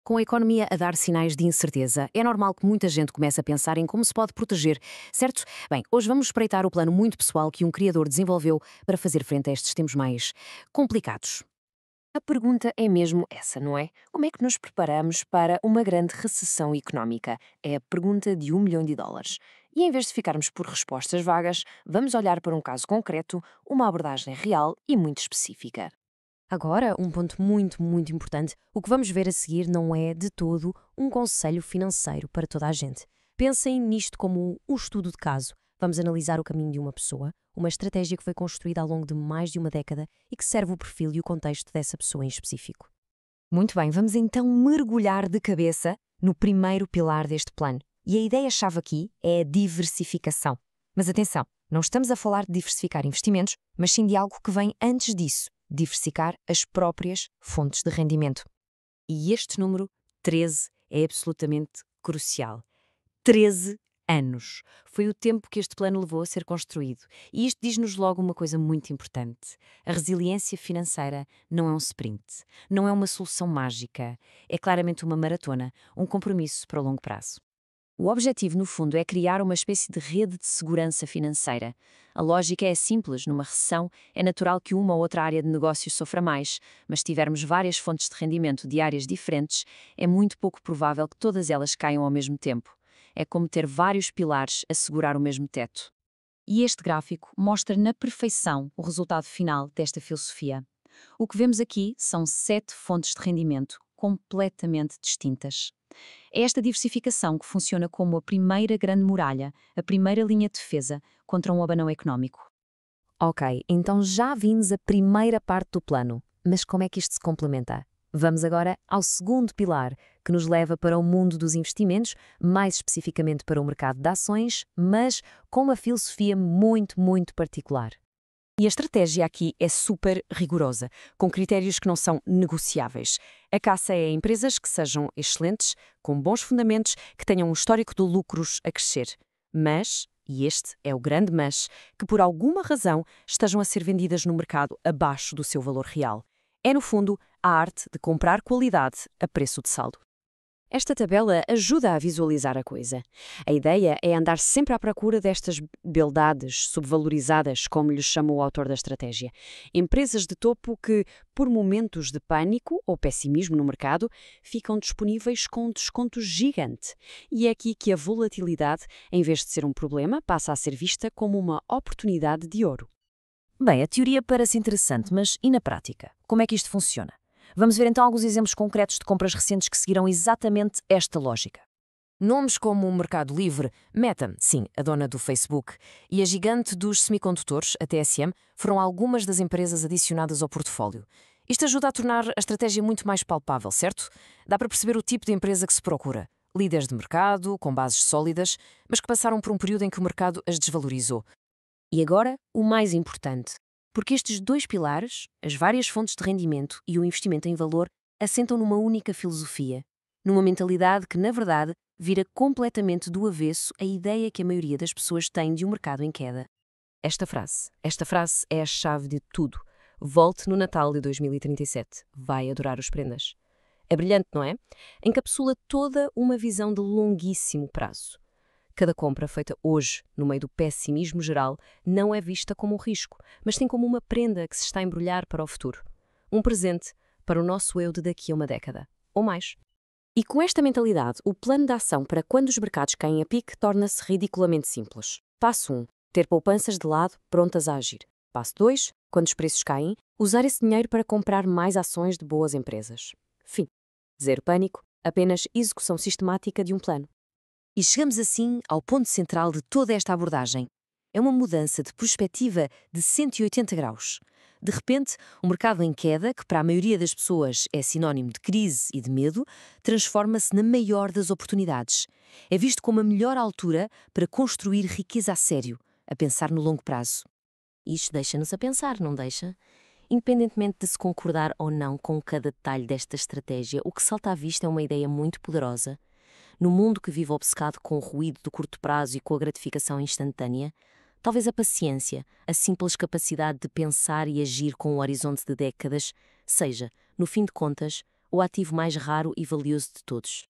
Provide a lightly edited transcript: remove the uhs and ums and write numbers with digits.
Com a economia a dar sinais de incerteza, é normal que muita gente comece a pensar em como se pode proteger, certo? Bem, hoje vamos espreitar o plano muito pessoal que um criador desenvolveu para fazer frente a estes tempos mais complicados. A pergunta é mesmo essa, não é? Como é que nos preparamos para uma grande recessão económica? É a pergunta de US$ 1 milhão. E em vez de ficarmos por respostas vagas, vamos olhar para um caso concreto, uma abordagem real e muito específica. Agora, um ponto muito importante: o que vamos ver a seguir não é de todo um conselho financeiro para toda a gente. Pensem nisto como um estudo de caso. Vamos analisar o caminho de uma pessoa, uma estratégia que foi construída ao longo de mais de uma década e que serve o perfil e o contexto dessa pessoa em específico. Muito bem, vamos então mergulhar de cabeça no primeiro pilar deste plano. E a ideia-chave aqui é a diversificação. Mas atenção, não estamos a falar de diversificar investimentos, mas sim de algo que vem antes disso, diversificar as próprias fontes de rendimento. E este número, 13, é absolutamente crucial. 13 anos. Foi o tempo que este plano levou a ser construído. E isto diz-nos logo uma coisa muito importante. A resiliência financeira não é um sprint, não é uma solução mágica. É claramente uma maratona, um compromisso para o longo prazo. O objetivo, no fundo, é criar uma espécie de rede de segurança financeira. A lógica é simples: numa recessão, é natural que uma ou outra área de negócio sofra mais, mas se tivermos várias fontes de rendimento de áreas diferentes, é muito pouco provável que todas elas caiam ao mesmo tempo. É como ter vários pilares a segurar o mesmo teto. E este gráfico mostra na perfeição o resultado final desta filosofia. O que vemos aqui são 7 fontes de rendimento completamente distintas. É esta diversificação que funciona como a primeira grande muralha, a primeira linha de defesa contra um abanão económico. Ok, então já vimos a primeira parte do plano, mas como é que isto se complementa? Vamos agora ao segundo pilar, que nos leva para o mundo dos investimentos, mais especificamente para o mercado de ações, mas com uma filosofia muito particular. E a estratégia aqui é super rigorosa, com critérios que não são negociáveis. A caça é a empresas que sejam excelentes, com bons fundamentos, que tenham um histórico de lucros a crescer. Mas, e este é o grande mas, que por alguma razão estejam a ser vendidas no mercado abaixo do seu valor real. É, no fundo, a arte de comprar qualidade a preço de saldo. Esta tabela ajuda a visualizar a coisa. A ideia é andar sempre à procura destas beldades subvalorizadas, como lhes chama o autor da estratégia. Empresas de topo que, por momentos de pânico ou pessimismo no mercado, ficam disponíveis com um desconto gigante. E é aqui que a volatilidade, em vez de ser um problema, passa a ser vista como uma oportunidade de ouro. Bem, a teoria parece interessante, mas e na prática? Como é que isto funciona? Vamos ver então alguns exemplos concretos de compras recentes que seguiram exatamente esta lógica. Nomes como o Mercado Livre, Meta, sim, a dona do Facebook, e a gigante dos semicondutores, a TSM, foram algumas das empresas adicionadas ao portfólio. Isto ajuda a tornar a estratégia muito mais palpável, certo? Dá para perceber o tipo de empresa que se procura. Líderes de mercado, com bases sólidas, mas que passaram por um período em que o mercado as desvalorizou. E agora, o mais importante. Porque estes dois pilares, as várias fontes de rendimento e o investimento em valor, assentam numa única filosofia. Numa mentalidade que, na verdade, vira completamente do avesso a ideia que a maioria das pessoas tem de um mercado em queda. Esta frase é a chave de tudo. Volte no Natal de 2037. Vai adorar os prendas. É brilhante, não é? Encapsula toda uma visão de longuíssimo prazo. Cada compra feita hoje, no meio do pessimismo geral, não é vista como um risco, mas sim como uma prenda que se está a embrulhar para o futuro. Um presente para o nosso eu de daqui a uma década, ou mais. E com esta mentalidade, o plano de ação para quando os mercados caem a pique torna-se ridiculamente simples. Passo 1. Ter poupanças de lado prontas a agir. Passo 2. Quando os preços caem, usar esse dinheiro para comprar mais ações de boas empresas. Fim. Zero pânico, apenas execução sistemática de um plano. E chegamos assim ao ponto central de toda esta abordagem. É uma mudança de perspectiva de 180 graus. De repente, o mercado em queda, que para a maioria das pessoas é sinónimo de crise e de medo, transforma-se na maior das oportunidades. É visto como a melhor altura para construir riqueza a sério, a pensar no longo prazo. Isto deixa-nos a pensar, não deixa? Independentemente de se concordar ou não com cada detalhe desta estratégia, o que salta à vista é uma ideia muito poderosa. No mundo que vive obcecado com o ruído do curto prazo e com a gratificação instantânea, talvez a paciência, a simples capacidade de pensar e agir com um horizonte de décadas, seja, no fim de contas, o ativo mais raro e valioso de todos.